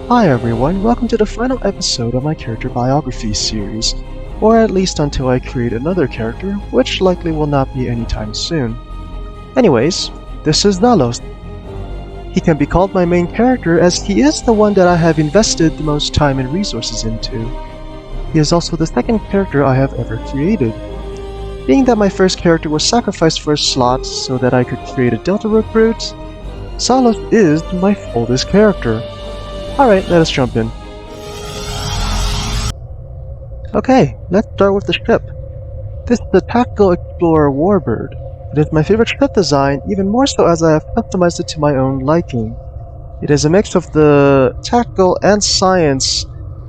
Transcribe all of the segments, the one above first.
Hi everyone, welcome to the final episode of my Character Biographies series, or at least until I create another character, which likely will not be anytime soon. Anyways, this is Zalos. He can be called my main character as he is the one that I have invested the most time and resources into. He is also the second character I have ever created. Being that my first character was sacrificed for a slot so that I could create a Delta recruit, Zalos is my oldest character. Alright, let us jump in. Okay, let's start with the ship. This is the Tactical Explorer Warbird. It is my favorite ship design, even more so as I have customized it to my own liking. It is a mix of the Tactical and Science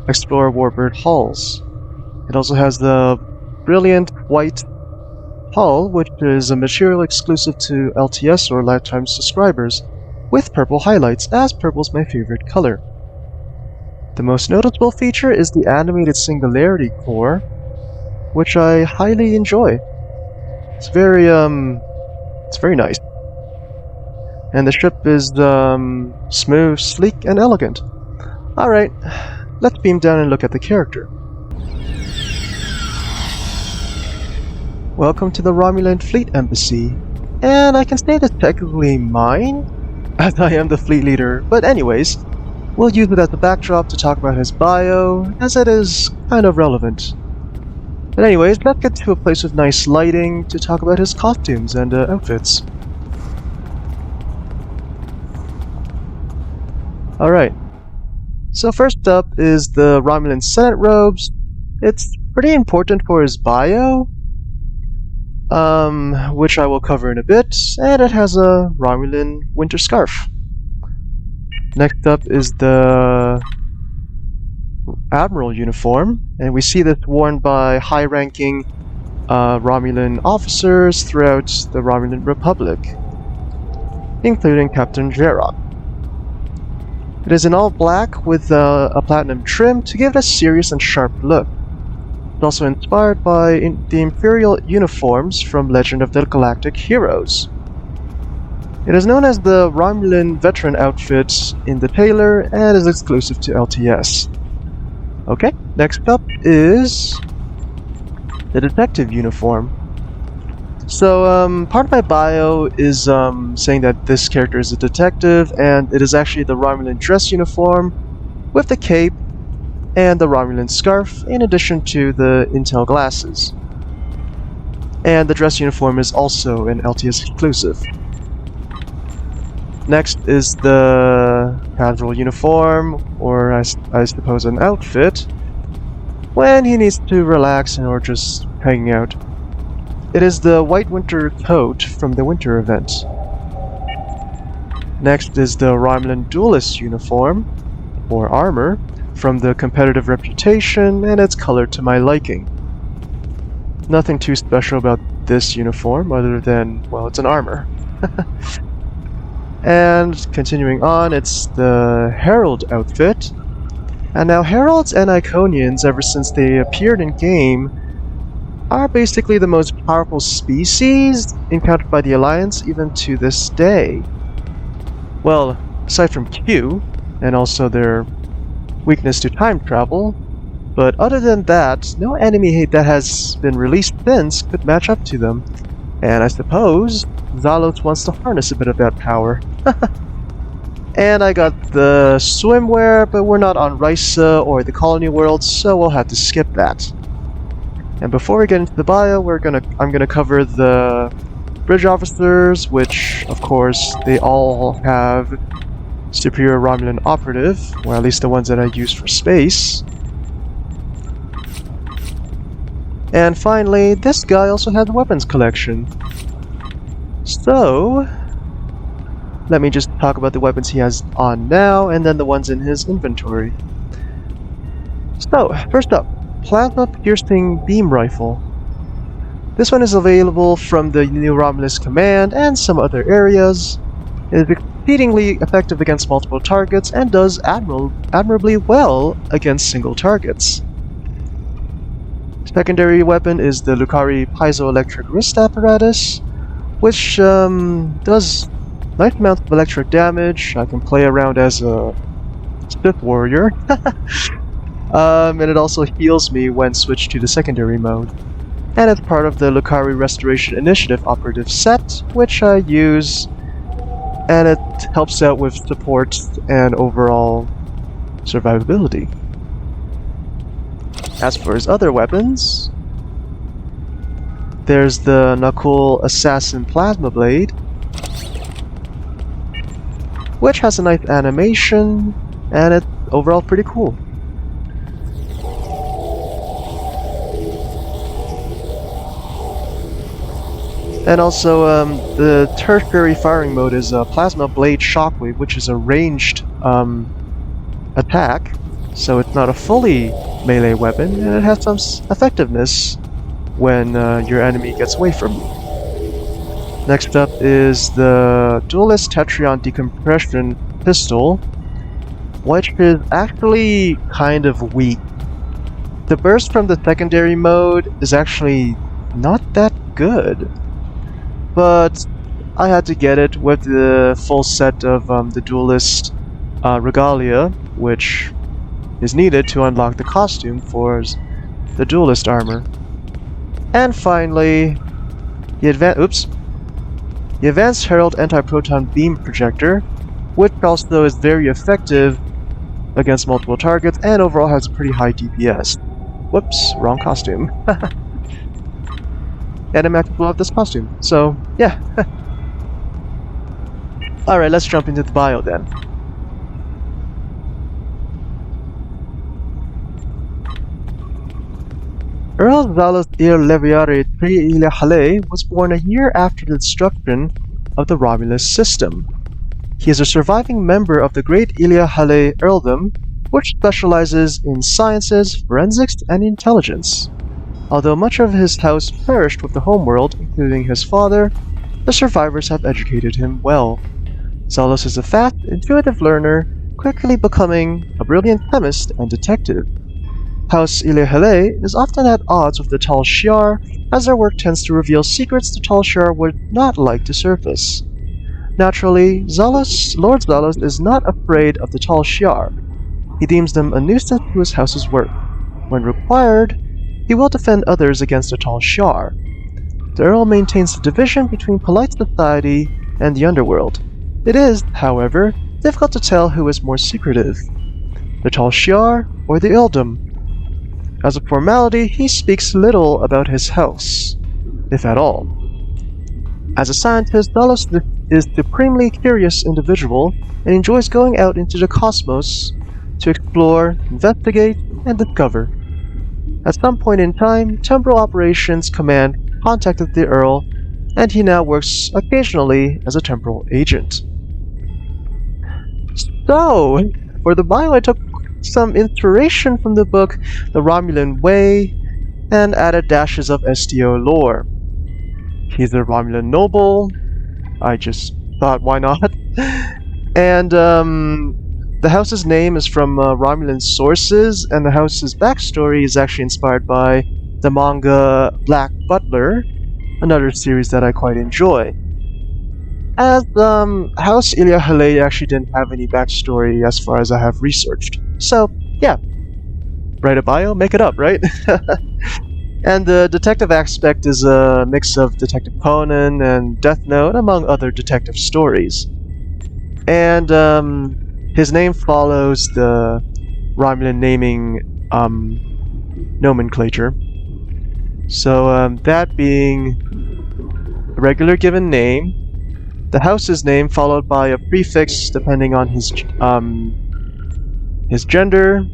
Explorer Warbird hulls. It also has the brilliant white hull, which is a material exclusive to LTS or lifetime subscribers, with purple highlights, as purple is my favorite color. The most noticeable feature is the animated singularity core, which I highly enjoy. It's very nice. And the ship is smooth, sleek, and elegant. Alright, let's beam down and look at the character. Welcome to the Romulan Fleet Embassy. And I can say that's technically mine, as I am the fleet leader, but anyways, we'll use it as a backdrop to talk about his bio, as it is kind of relevant. But anyways, let's get to a place with nice lighting to talk about his costumes and outfits. Alright, so first up is the Romulan Senate robes. It's pretty important for his bio, which I will cover in a bit, and it has a Romulan winter scarf. Next up is the Admiral uniform, and we see this worn by high-ranking Romulan officers throughout the Romulan Republic, including Captain Gerard. It is in all black with a platinum trim to give it a serious and sharp look. It's also inspired by the Imperial uniforms from Legend of the Galactic Heroes. It is known as the Romulan veteran outfit in the tailor and is exclusive to LTS. Okay, next up is the detective uniform. So, part of my bio is saying that this character is a detective, and it is actually the Romulan dress uniform with the cape and the Romulan scarf, in addition to the Intel glasses. And the dress uniform is also an LTS exclusive. Next is the casual uniform, or I suppose an outfit, when he needs to relax or just hanging out. It is the white winter coat from the winter event. Next is the Romulan duelist uniform, or armor, from the competitive reputation, and it's colored to my liking. Nothing too special about this uniform other than, well, it's an armor. And continuing on, it's the Herald outfit. And now Heralds and Iconians, ever since they appeared in game, are basically the most powerful species encountered by the Alliance even to this day. Well, aside from Q, and also their weakness to time travel, but other than that, no enemy that has been released since could match up to them. And I suppose Zalos wants to harness a bit of that power. And I got the swimwear, but we're not on Risa or the Colony World, so we'll have to skip that. And before we get into the bio, I'm gonna cover the bridge officers, which, of course, they all have superior Romulan operative, or at least the ones that I use for space. And finally, this guy also has a weapons collection. So, let me just talk about the weapons he has on now, and then the ones in his inventory. So, first up, Plasma Piercing Beam Rifle. This one is available from the New Romulus Command and some other areas. It is exceedingly effective against multiple targets and does admirably well against single targets. Secondary weapon is the Lucari Piezoelectric Wrist Apparatus, which does nice amounts of electric damage. I can play around as a Sith Warrior. And it also heals me when switched to the secondary mode. And it's part of the Lucari Restoration Initiative operative set, which I use, and it helps out with support and overall survivability. As for his other weapons, there's the Nakul Assassin Plasma Blade, which has a nice animation, and it's overall pretty cool. And also, the tertiary firing mode is a Plasma Blade Shockwave, which is a ranged attack, so it's not a fully melee weapon, and it has some effectiveness when your enemy gets away from you. Next up is the Duelist Tetrion Decompression Pistol, which is actually kind of weak. The burst from the secondary mode is actually not that good, but I had to get it with the full set of the Duelist Regalia, which is needed to unlock the costume for the Duelist armor. And finally, the Advanced Herald Anti-Proton Beam Projector, which also is very effective against multiple targets and overall has a pretty high DPS. Whoops, wrong costume. And I'm actually love this costume, so yeah. Alright, let's jump into the bio then. Earl Zalos Illialhlae was born a year after the destruction of the Romulus system. He is a surviving member of the Great Illialhlae Earldom, which specializes in sciences, forensics, and intelligence. Although much of his house perished with the homeworld, including his father, the survivors have educated him well. Zalos is a fast, intuitive learner, quickly becoming a brilliant chemist and detective. House Illialhlae is often at odds with the Tal Shiar, as their work tends to reveal secrets the Tal Shiar would not like to surface. Naturally, Lord Zalos is not afraid of the Tal Shiar. He deems them a nuisance to his house's work. When required, he will defend others against the Tal Shiar. The Earl maintains the division between polite society and the underworld. It is, however, difficult to tell who is more secretive, the Tal Shiar or the Earldom. As a formality, he speaks little about his house, if at all. As a scientist, Zalos is a supremely curious individual and enjoys going out into the cosmos to explore, investigate, and discover. At some point in time, Temporal Operations Command contacted the Earl, and he now works occasionally as a temporal agent. So, for the bio, I took some inspiration from the book The Romulan Way and added dashes of STO lore. He's a Romulan Noble. I just thought, why not? And the house's name is from Romulan sources, and the house's backstory is actually inspired by the manga Black Butler, another series that I quite enjoy. As House Illialhlae actually didn't have any backstory as far as I have researched. So, yeah. Write a bio, make it up, right? And the detective aspect is a mix of Detective Conan and Death Note, among other detective stories. And his name follows the Romulan naming nomenclature. So that being a regular given name, the house's name followed by a prefix depending on his gender,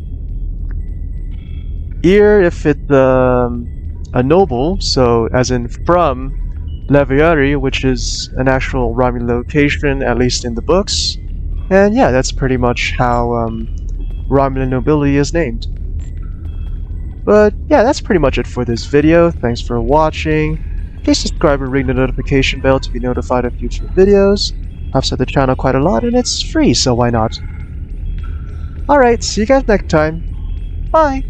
ear if it's a noble, so as in from Leviari, which is an actual Romulan location, at least in the books. And yeah, that's pretty much how Romulan nobility is named. But yeah, that's pretty much it for this video. Thanks for watching. Please subscribe and ring the notification bell to be notified of future videos. I've said the channel quite a lot and it's free, so why not? Alright, see you guys next time. Bye!